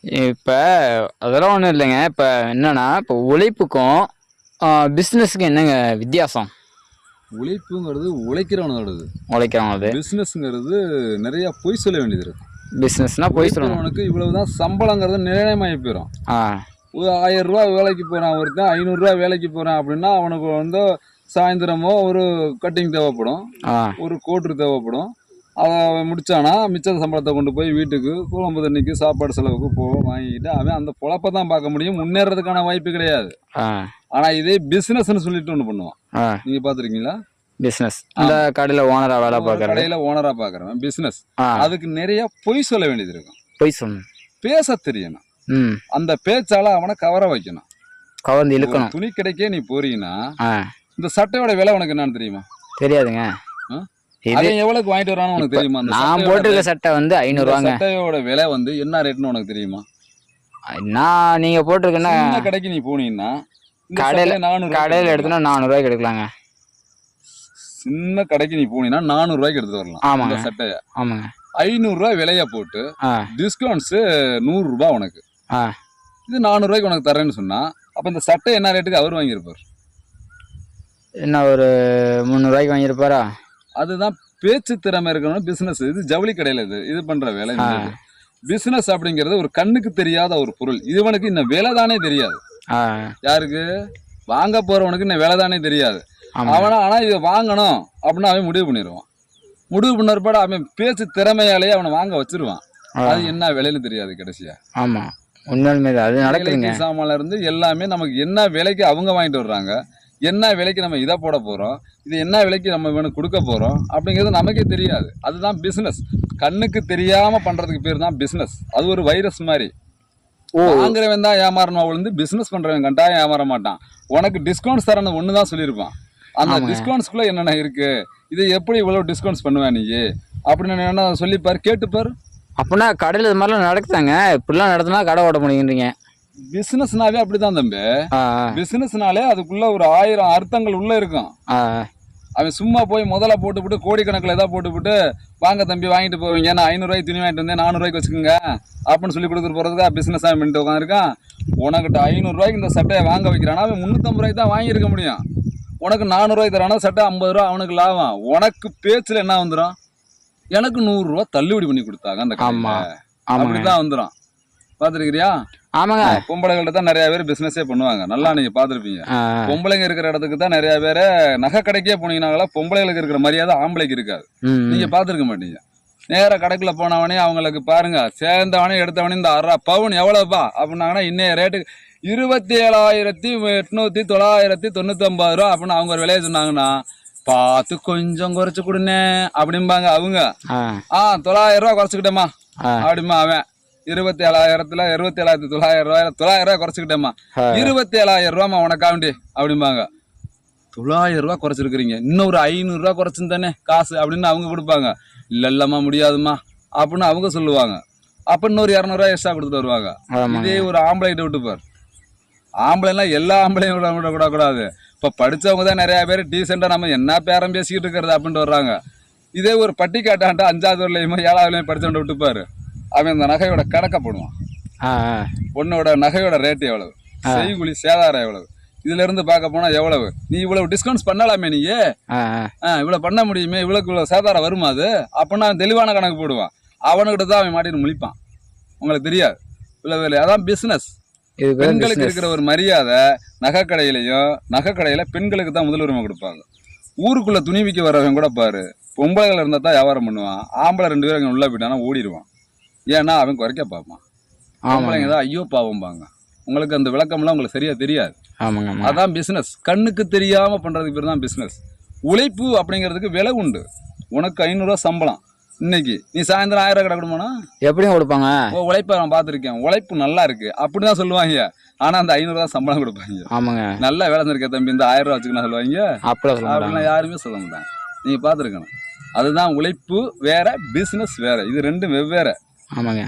இப்போ அதெல்லாம் ஒன்றும் இல்லைங்க. இப்போ என்னன்னா, இப்போ உழைப்புக்கும் பிஸ்னஸுக்கும் என்னங்க வித்தியாசம்? உழைப்புங்கிறது உழைக்கிறவனோடது. உழைக்கிறவங்களது. பிஸ்னஸ்ங்கிறது நிறைய பொய் சொல்ல வேண்டியது இருக்கு. பிஸ்னஸ்னா பொய் சொல்லணும். உழைக்கிறவனுக்கு இவ்வளவுதான் சம்பளங்கிறது நிர்ணயமாகி போயிடும். ஆ ஒரு 1000 ரூபா வேலைக்கு போகிறான், ஒருத்தன் 500 ரூபா வேலைக்கு போகிறான் அப்படின்னா அவனுக்கு வந்து சாயந்தரமோ ஒரு கட்டிங் தேவைப்படும், ஆ ஒரு கோட்ரு தேவைப்படும். அவன் முடிச்சானா மிச்ச சம்பளத்தை கொண்டு போய் வீட்டுக்கு குழம்பு தண்ணிக்கு சாப்பாடு செலவுக்கு வாங்கிக்கிட்டு அவன் அந்த பொழப்பை தான் பார்க்க முடியும். முன்னேறதுக்கான வாய்ப்பு கிடையாது. ஆ ஆனால் இதே பிஸ்னஸ்ன்னு சொல்லிட்டு ஒன்று பண்ணுவான். ஆ நீங்கள் பார்த்துருக்கீங்களா? பிஸ்னஸ் இந்த கடையில் ஓனராக வேலை பார்க்குறது. கடையில் ஓனராக பார்க்குறவன் பிஸ்னஸ். அதுக்கு நிறைய பொய் சொல்ல வேண்டியது இருக்கும். பொய் சொல்லணும், பேச தெரியணும். அந்த பேச்சால அவனை கவர வைக்கணும், கவர்ந்து இழுக்கணும். துணி கடைக்கே நீ போறீங்கன்னா இந்த சட்டையோட விலை உனக்கு என்னன்னு தெரியுமா? தெரியாதுங்க. அவன் எவ்வளவு வாங்கிட்டு வரான்னு உனக்கு தெரியுமா? நான் போட்டிருக்க சட்டை வந்து 500 ரூபாங்க. சட்டையோட விலை வந்து என்ன ரேட்னு உனக்கு தெரியுமா? நான் நீங்க போட்டிருக்கேன்னா கடைக்கு நீ போனீங்கன்னா கடையில் எடுத்தோன்னா 400 ரூபாய்க்கு எடுக்கலாங்க. சின்ன கடைக்கு நீ போனீங்கன்னா 400 ரூபாய்க்கு எடுத்துட்டு வரலாம். ஆமாங்க சட்டையை. ஆமாங்க 500 ரூபாய் விலைய போட்டு டிஸ்கவுண்ட்ஸ் 100 ரூபாய் உனக்கு. இது 400 ரூபாய்க்கு உனக்கு தரேன்னு சொன்னா அப்ப இந்த சட்டை என்ன ரேட்டுக்கு அவர் வாங்கியிருப்பார்? என்ன ஒரு 300 ரூபாய்க்கு வாங்கியிருப்பாரா? அதுதான் பேச்சு திறமை இருக்கணும் பிசினஸ். இது ஜவுளி கடையில இது பண்ற வேலை. பிசினஸ் அப்படிங்கிறது ஒரு கண்ணுக்கு தெரியாத ஒரு பொருள். இதுவனுக்கு இந்த வேலை தானே தெரியாது. யாருக்கு? வாங்க போறவனுக்கு இந்த வேலை தானே தெரியாது. அவனா ஆனா இதை வாங்கணும் அப்படின்னு அவன் முடிவு பண்ணிடுவான். முடிவு பண்ணப்பாட அவன் பேச்சு திறமையாலேயே அவனை வாங்க வச்சிருவான். அது என்ன விலைன்னு தெரியாது கடைசியா. ஆமா உண்மையுமே அது நடக்குதுங்க. சாமான்ல இருந்து எல்லாமே நமக்கு என்ன விலைக்கு அவங்க வாங்கிட்டு வர்றாங்க, என்ன விலைக்கு நம்ம இதை போட போறோம், இது என்ன விலைக்கு நம்ம இவனுக்கு கொடுக்க போறோம் அப்படிங்கிறது நமக்கே தெரியாது. அதுதான் பிசினஸ். கண்ணுக்கு தெரியாம பண்றதுக்கு பேர் தான் பிசினஸ். அது ஒரு வைரஸ் மாதிரி. வாங்குறவன் தான் ஏமாறணும். அவள் வந்து பிசினஸ் பண்றவன் கட்டாயம் ஏமாற மாட்டான். உனக்கு டிஸ்கவுண்ட்ஸ் தரணும் ஒண்ணுதான் சொல்லியிருப்பான். அந்த டிஸ்கவுண்ட்ஸ்குள்ள என்னென்ன இருக்கு, இதை எப்படி இவ்வளவு டிஸ்கவுண்ட்ஸ் பண்ணுவேன் நீ அப்படின்னு என்ன சொல்லிப்பாரு, கேட்டுப்பாரு. அப்படின்னா கடையில் இது மாதிரிலாம் நடக்குதாங்க? இப்படிலாம் நடத்தினா கடை ஓட முடியுன்றீங்க? பிசினஸ்னாவே அப்படிதான் தம்பி. பிசினஸ்னாலே அதுக்குள்ள ஒரு 1000 அர்த்தங்கள் உள்ள இருக்கும். அவன் சும்மா போய் முதல்ல போட்டுவிட்டு கோடிக்கணக்கில் ஏதாவது போட்டுவிட்டு வாங்க தம்பி வாங்கிட்டு போவீங்க, நான் 500 ரூபாய்க்கு துணி வாங்கிட்டு வந்தேன் 400 ரூபாய்க்கு வச்சுக்கோங்க அப்படின்னு சொல்லி கொடுத்துட்டு போறதுக்கா பிசினஸ் பண்ணிட்டு உட்காந்துருக்கான். உனக்கிட்ட 500 ரூபாய்க்கு இந்த சட்டையை வாங்க வைக்கிறானா அவன் 350 ரூபாய்க்கு தான் வாங்கியிருக்க முடியும். உனக்கு 400 ரூபாய்க்கு தரானா சட்டை 50 ரூபா அவனுக்கு லாபம். உனக்கு பேச்சுல என்ன வந்துடும், எனக்கு 100 ரூபா தள்ளுபடி பண்ணி கொடுத்தாங்க அந்த கடையில அப்படிதான் வந்துடும். பாத்துருக்கிறியா? ஆமாங்க. பொம்பளைகள்ட்ட தான் நிறைய பேர் பிசினஸே பண்ணுவாங்க. நல்லா நீங்க பாத்துருப்பீங்க. பொம்பளைங்க இருக்கிற இடத்துக்கு தான் நிறைய பேரு நகை கடைக்கே போனீங்கன்னா பொம்பளைகளுக்கு இருக்கிற மரியாதை ஆம்பளைக்கு இருக்காது. நீங்க பாத்துருக்க மாட்டீங்க. நேர கடைக்குள்ள போனவனே அவங்களுக்கு பாருங்க சேர்ந்தவனே எடுத்தவனே இந்த 6 பவுன் எவ்வளவுப்பா அப்படின்னாங்கன்னா இன்னைய ரேட்டுக்கு 27,899 ரூபா அப்படின்னு அவங்க ஒரு விலையை சொன்னாங்கன்னா பார்த்து கொஞ்சம் குறைச்சு கொடுனே அப்படிம்பாங்க அவங்க. 900 ரூபா குறைச்சுக்கிட்டேமா அப்படிமா அவன் 27,900 ரூபாய் குறைச்சுக்கிட்டேமா 27,000 ரூபாமா உனக்காண்டி அப்படிம்பாங்க. 900 ரூபா குறைச்சிருக்கிறீங்க, இன்னொரு 500 ரூபா குறைச்சுன்னு காசு அப்படின்னு அவங்க கொடுப்பாங்க. இல்லம்மா முடியாதுமா அப்படின்னு அவங்க சொல்லுவாங்க. அப்ப இன்னொரு 200 ரூபாய் எக்ஸ்ட்ரா கொடுத்துட்டு வருவாங்க. இதே ஒரு ஆம்பளை கிட்ட விட்டுப்பார். ஆம்பளைலாம் எல்லா ஆம்பளையும் விட கூடாது. இப்ப படிச்சவங்க தான் நிறைய பேர் டீசெண்டா நம்ம என்ன பேரம் பேசிக்கிட்டு இருக்கிறது அப்படின்ட்டு வர்றாங்க. இதே ஒரு பட்டிக்காட்டான்ட்டு 5வது வரலையுமோ 7வதுலையும் படிச்சவன்ட்ட விட்டுப்பாரு. அவன் இந்த நகையோட கணக்க போடுவான். உன்னோட நகையோட ரேட் எவ்வளவு, செய்கூலி சேதாரம் எவ்வளவு, இதுல இருந்து பார்க்க போனா எவ்வளவு, நீ இவ்வளவு டிஸ்கவுண்ட்ஸ் பண்ணலாமே, நீ இவ்வளவு பண்ண முடியுமே, இவ்வளவு சேதாரம் வருமா அது அப்படின்னா அவன் தெளிவான கணக்கு போடுவான். அவனுக்கிட்ட தான் அவன் மாட்டின்னு முழிப்பான். உங்களுக்கு தெரியாது. இவ்வளவு அதான் பிசினஸ். பெண்களுக்கு இருக்கிற ஒரு மரியாதை நகைக்கடையிலையும், நகைக்கடையில பெண்களுக்கு தான் முதல் உரிமை கொடுப்பாங்க. ஊருக்குள்ள துணி விற்க வரவன் கூட பாரு பொம்பளைகள் இருந்தா தான் வியாபாரம் பண்ணுவான். ஆம்பளை 2 பேரும் உள்ள போயிட்டானா ஓடிடுவான். ஏன்னா அவன் குறைக்க பார்ப்பான். ஆம்பளைங்க தான் ஐயோ பாவம்பாங்க. உங்களுக்கு அந்த விளக்கம்லாம் உங்களுக்கு சரியா தெரியாது. அதான் பிசினஸ். கண்ணுக்கு தெரியாம பண்றதுக்கு பேர் தான் பிசினஸ். உழைப்பு அப்படிங்கிறதுக்கு விலை உண்டு. உனக்கு 500 ரூபா சம்பளம், இன்னைக்கு நீ சாயந்தரம் 1000 ரூபாய் கடை கொடுமானா எப்படியும் கொடுப்பாங்க. உழைப்ப நான் பார்த்துருக்கேன், உழைப்பு நல்லா இருக்கு அப்படிதான் சொல்லுவாங்க. ஆனா அந்த 500 ரூபா சம்பளம் கொடுப்பாங்க. ஆமாங்க, நல்லா வேலை இருக்க தம்பி இந்த 1000 ரூபா வச்சுக்கணும் சொல்லுவாங்க. அப்படிலாம் யாருமே சொல்ல மாட்டாங்க. நீங்க பார்த்துருக்கணும். அதுதான் உழைப்பு வேற, பிசினஸ் வேற. இது ரெண்டும் வெவ்வேறு. ஆமாங்க.